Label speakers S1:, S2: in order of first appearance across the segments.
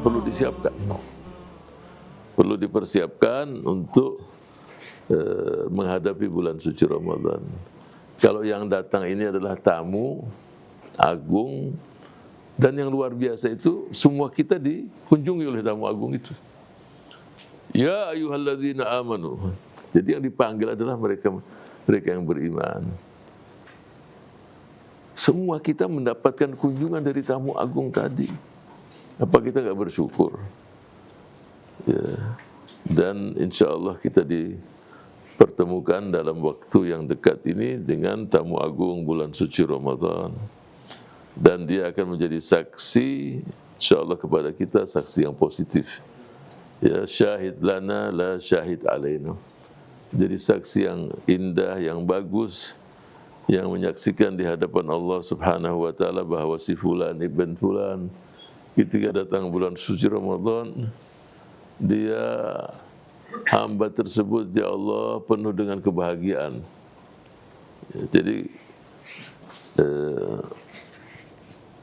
S1: perlu disiapkan, perlu dipersiapkan untuk menghadapi bulan suci Ramadan. Kalau yang datang ini adalah tamu agung dan yang luar biasa itu, semua kita dikunjungi oleh tamu agung itu. Ya ayyuhalladzina amanu. Jadi yang dipanggil adalah mereka yang beriman. Semua kita mendapatkan kunjungan dari tamu agung tadi. Apa kita nggak bersyukur? Ya. Dan insya Allah kita dipertemukan dalam waktu yang dekat ini dengan tamu agung bulan suci Ramadan. Dan dia akan menjadi saksi insya Allah kepada kita, saksi yang positif. Ya, syahid lana la syahid alaina. Jadi saksi yang indah, yang bagus, yang menyaksikan di hadapan Allah Subhanahu wa taala bahwa si fulan ibn fulan ketika datang bulan suci Ramadan, dia hamba tersebut ya Allah penuh dengan kebahagiaan. Jadi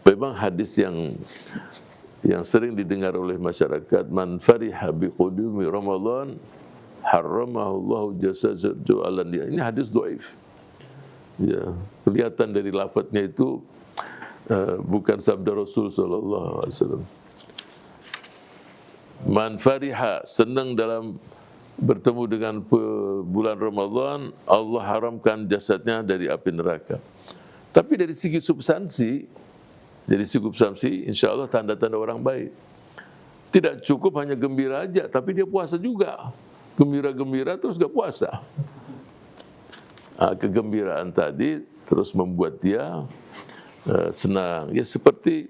S1: memang hadis yang sering didengar oleh masyarakat, man fariha bi qudumi Ramadan harramahullahu jasadu alan dia. Ini hadis dhaif. Ya, kelihatan dari lafadznya itu bukan sabda Rasul sallallahu alaihi wasallam. Man fariha, senang dalam bertemu dengan bulan Ramadan, Allah haramkan jasadnya dari api neraka. Tapi dari segi substansi, insya Allah tanda-tanda orang baik. Tidak cukup hanya gembira aja, tapi dia puasa juga. Gembira-gembira terus gak puasa. Kegembiraan tadi terus membuat dia senang. Ya seperti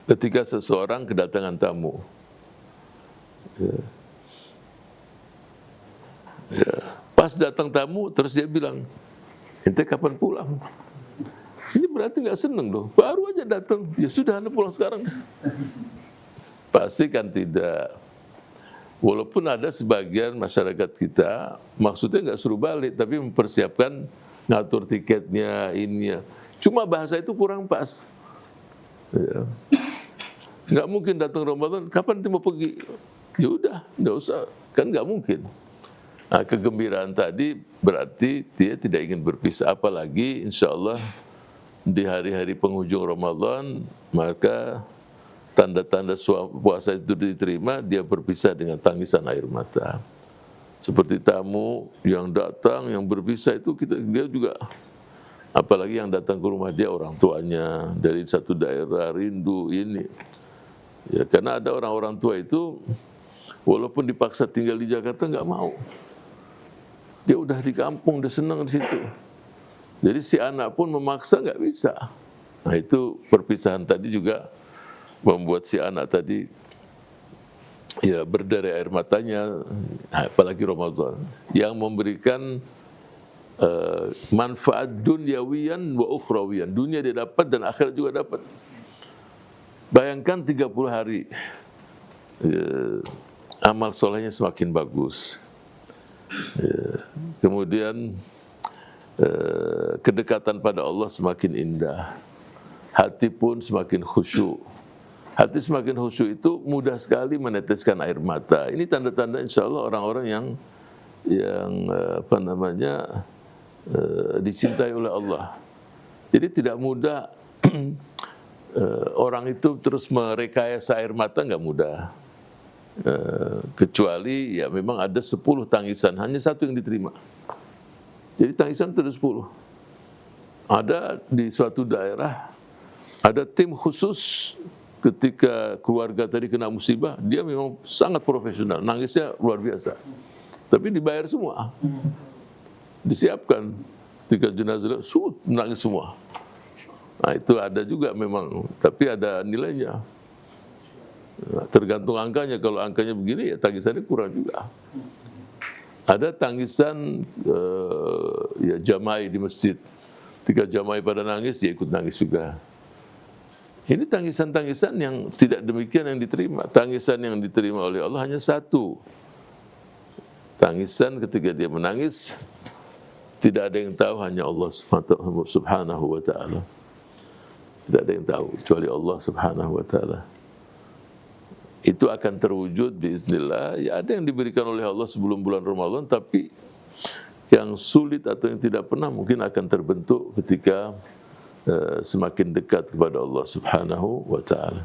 S1: ketika seseorang kedatangan tamu. Ya. Pas datang tamu, terus dia bilang, ente kapan pulang? Ini berarti nggak seneng loh. Baru aja datang, ya sudah anda pulang sekarang. Pasti kan tidak. Walaupun ada sebagian masyarakat kita, maksudnya nggak suruh balik, tapi mempersiapkan ngatur tiketnya, ininya. Cuma bahasa itu kurang pas. Ya. Nggak mungkin datang Ramadan, kapan dia mau pergi? Ya udah, nggak usah, kan nggak mungkin. Nah, kegembiraan tadi berarti dia tidak ingin berpisah, apalagi insya Allah di hari-hari penghujung Ramadan, maka tanda-tanda puasa itu diterima, dia berpisah dengan tangisan air mata. Seperti tamu yang datang, yang berpisah itu dia juga, apalagi yang datang ke rumah dia orang tuanya dari satu daerah, rindu ini. Ya, karena ada orang-orang tua itu walaupun dipaksa tinggal di Jakarta nggak mau. Dia udah di kampung, dia senang di situ. Jadi si anak pun memaksa nggak bisa. Nah itu perpisahan tadi juga membuat si anak tadi ya berderai air matanya, apalagi Ramadan yang memberikan manfaat duniawiyan wa ukhrawiyan. Dunia dia dapat dan akhirat juga dapat. Bayangkan 30 hari amal solehnya semakin bagus. Kemudian kedekatan pada Allah semakin indah, hati pun semakin khusyuk. Hati semakin khusyuk itu mudah sekali meneteskan air mata. Ini tanda-tanda insya Allah orang-orang yang dicintai oleh Allah. Jadi tidak mudah orang itu terus merekayasa air mata, nggak mudah. Kecuali ya memang ada 10 tangisan, hanya satu yang diterima. Jadi tangisan itu ada 10. Ada di suatu daerah, ada tim khusus ketika keluarga tadi kena musibah, dia memang sangat profesional, nangisnya luar biasa. Tapi dibayar semua. Disiapkan. Ketika jenazah, nangis semua. Nah itu ada juga memang, tapi ada nilainya. Nah, tergantung angkanya, kalau angkanya begini ya tangisannya kurang juga. Ada tangisan ya jamai di masjid. Ketika jamai pada nangis, dia ikut nangis juga. Ini tangisan-tangisan yang tidak demikian yang diterima. Tangisan yang diterima oleh Allah hanya satu. Tangisan ketika dia menangis, tidak ada yang tahu, hanya Allah Subhanahu wa ta'ala. Tidak ada yang tahu, kecuali Allah Subhanahu wa ta'ala. itu akan terwujud biiznillah. Ya ada yang diberikan oleh Allah sebelum bulan Ramadan, tapi yang sulit atau yang tidak pernah mungkin akan terbentuk ketika semakin dekat kepada Allah Subhanahu wa taala.